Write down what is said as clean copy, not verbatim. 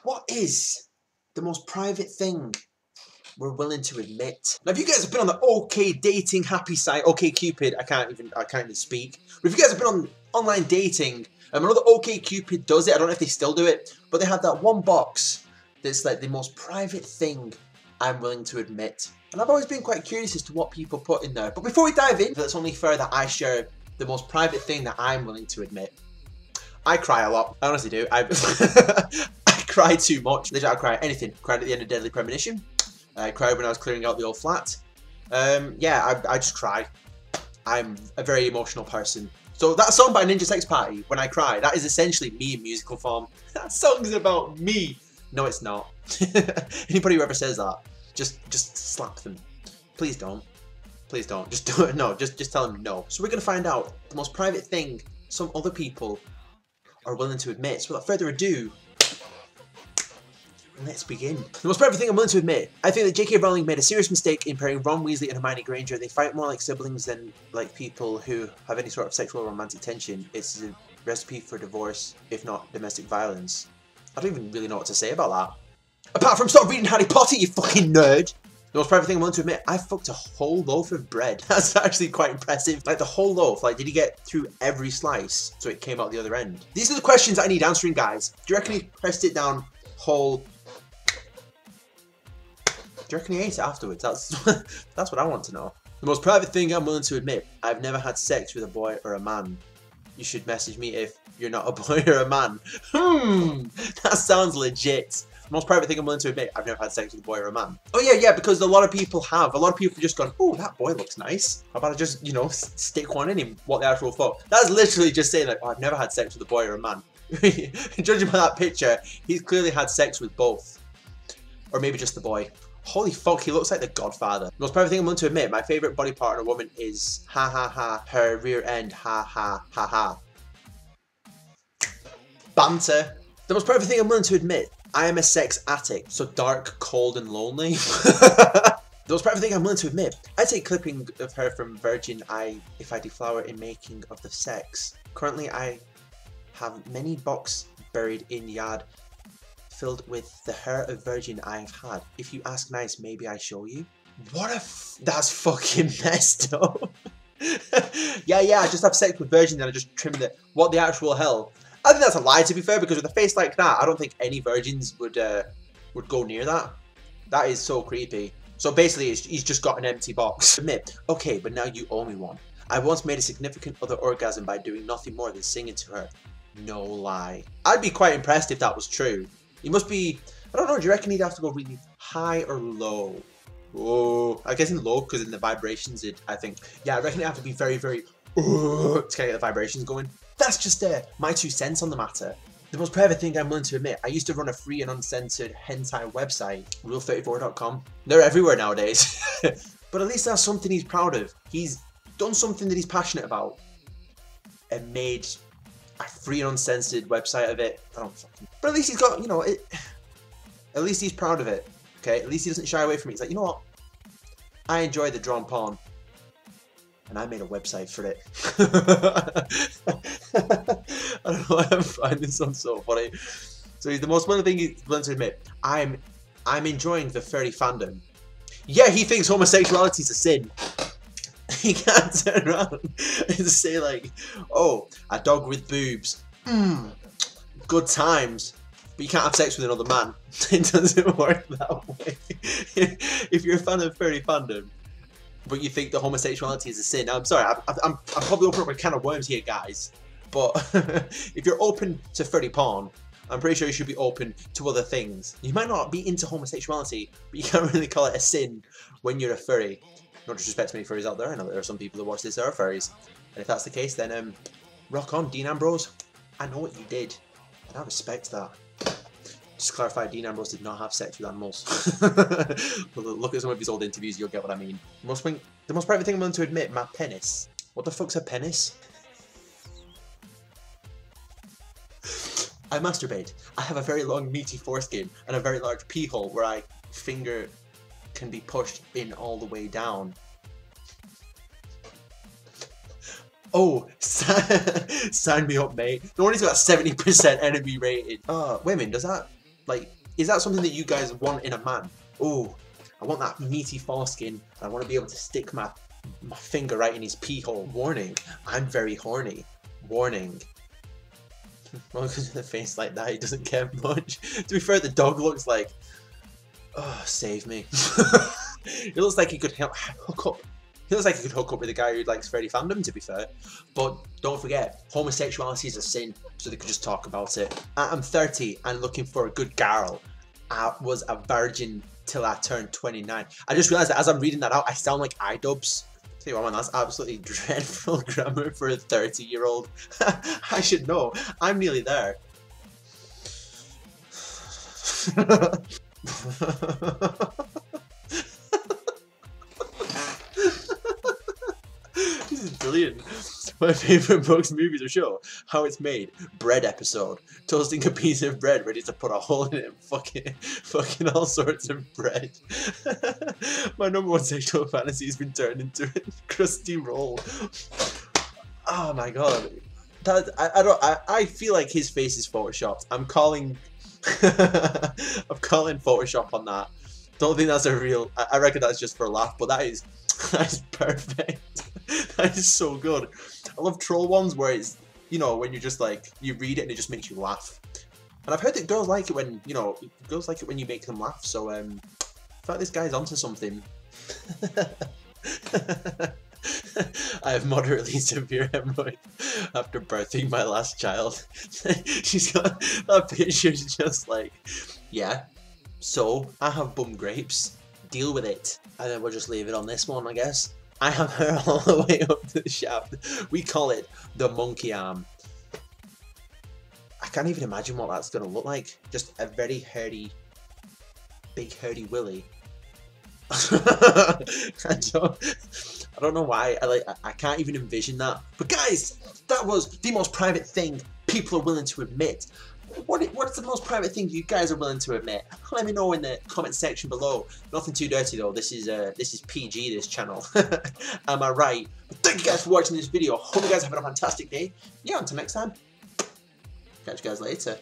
What is the most private thing we're willing to admit? Now, if you guys have been on the OK dating happy site, Okcupid, I can't even speak. But if you guys have been on online dating, I know that Okcupid does it. I don't know if they still do it, but they have that one box that's like the most private thing I'm willing to admit. And I've always been quite curious as to what people put in there. But before we dive in, it's only fair that I share the most private thing that I'm willing to admit. I cry a lot. I honestly do. I cry too much. Literally, I cry at anything. Cried at the end of Deadly Premonition. I cried when I was clearing out the old flat. Yeah, I just cry. I'm a very emotional person. So that song by Ninja Sex Party, When I Cry, that is essentially me in musical form. That song's about me. No, it's not. Anybody who ever says that, just slap them. Please don't. Please don't. Just do it. No, just tell them no. So we're going to find out the most private thing some other people are willing to admit. So without further ado, let's begin. The most private thing I'm willing to admit, I think that J.K. Rowling made a serious mistake in pairing Ron Weasley and Hermione Granger. They fight more like siblings than like people who have any sort of sexual or romantic tension. It's a recipe for divorce, if not domestic violence. I don't even really know what to say about that. Apart from stop reading Harry Potter, you fucking nerd! The most private thing I'm willing to admit, I fucked a whole loaf of bread. That's actually quite impressive. Like the whole loaf, like did he get through every slice so it came out the other end? These are the questions I need answering, guys. Do you reckon he pressed it down whole? Do you reckon he ate it afterwards? That's what I want to know. The most private thing I'm willing to admit, I've never had sex with a boy or a man. You should message me if you're not a boy or a man. That sounds legit. The most private thing I'm willing to admit, I've never had sex with a boy or a man. Oh yeah, because a lot of people have. A lot of people have just gone, oh, that boy looks nice. How about I just, you know, stick one in him? What the actual fuck? That's literally just saying like, oh, I've never had sex with a boy or a man. Judging by that picture, he's clearly had sex with both. Or maybe just the boy. Holy fuck, he looks like the Godfather. The most private thing I'm willing to admit, my favourite body part in a woman is ha ha ha, her rear end, ha ha ha ha. Banter. The most private thing I'm willing to admit, I am a sex addict, so dark, cold and lonely. The most private thing I'm willing to admit, I take clipping of her from Virgin Eye if I deflower in making of the sex. Currently I have many box buried in yard filled with the hair of virgin I have had. If you ask nice, maybe I show you. What a that's fucking messed up. yeah, I just have sex with virgin and I just trimmed it. What the actual hell? I think that's a lie, to be fair, because with a face like that, I don't think any virgins would go near that. That is so creepy. So basically, he's just got an empty box. Admit, okay, but now you owe me one. I once made a significant other orgasm by doing nothing more than singing to her. No lie. I'd be quite impressed if that was true. He must be, I don't know, do you reckon he'd have to go really high or low? Oh, I'm guessing low because in the vibrations, I think. Yeah, I reckon it'd have to be very, very, to get the vibrations going. That's just my 2 cents on the matter. The most private thing I'm willing to admit, I used to run a free and uncensored hentai website, rule34.com. They're everywhere nowadays. But at least that's something he's proud of. He's done something that he's passionate about and made a free and uncensored website of it. I don't fucking... But at least he's got, you know, at least he's proud of it. Okay, at least he doesn't shy away from it. He's like, you know what? I enjoy the drawn porn. And I made a website for it. I don't know why I'm finding this one so funny. So he's the most willing thing he's willing to admit. I'm enjoying the furry fandom. Yeah, he thinks homosexuality is a sin. He can't turn around and say like, oh, a dog with boobs. Good times. But you can't have sex with another man. It doesn't work that way. If you're a fan of furry fandom, but you think that homosexuality is a sin. I'm sorry, I'm probably opening up a can of worms here, guys. But if you're open to furry porn, I'm pretty sure you should be open to other things. You might not be into homosexuality, but you can't really call it a sin when you're a furry. No disrespect to any furries out there. I know that there are some people that watch this that are furries. And if that's the case, then rock on, Dean Ambrose. I know what you did, and I respect that. Just to clarify, Dean Ambrose did not have sex with animals. Look at some of his old interviews, you'll get what I mean. The most private thing I'm willing to admit, my penis. What the fuck's a penis? I masturbate. I have a very long meaty foreskin and a very large pee hole where I finger can be pushed in all the way down. Oh, sign me up, mate. No wonder he's got 70% enemy rated. Women, does that Like, is that something that you guys want in a man? Oh, I want that meaty foreskin. I want to be able to stick my finger right in his pee hole. Warning, I'm very horny. Warning. Well, because of the face like that, he doesn't care much. To be fair, the dog looks like, oh, save me. It looks like he could hook up. He looks like he could hook up with a guy who likes Freddy fandom, to be fair. But don't forget, homosexuality is a sin, so they could just talk about it. I'm 30 and looking for a good girl. I was a virgin till I turned 29. I just realised that as I'm reading that out, I sound like iDubbbz. Tell you what, man, that's absolutely dreadful grammar for a 30-year-old. I should know. I'm nearly there. This is brilliant. My favourite books, movies, or show. How it's made. Bread episode. Toasting a piece of bread ready to put a hole in it and fucking all sorts of bread. My #1 sexual fantasy has been turned into a crusty roll. Oh my god. I feel like his face is photoshopped. I'm calling Photoshop on that. Don't think that's a real. I reckon that's just for a laugh, but that is perfect. That is so good. I love troll ones where it's, you know, when you're just like, you read it and it just makes you laugh. And I've heard that girls like it when, you know, girls like it when you make them laugh. So I feel like this guy's onto something. I have moderately severe hemorrhoid after birthing my last child. She's got that picture, just like, yeah, so I have bum grapes, deal with it. And then we'll just leave it on this one, I guess. I have her all the way up to the shaft. We call it the monkey arm. I can't even imagine what that's going to look like. Just a very hairy, big hairy willy. I don't know why. I can't even envision that. But guys, that was the most private thing people are willing to admit. What's the most private thing you guys are willing to admit? Let me know in the comment section below. Nothing too dirty though. This is PG, this channel. Am I right? But thank you guys for watching this video. Hope you guys have a fantastic day. Yeah, until next time. Catch you guys later.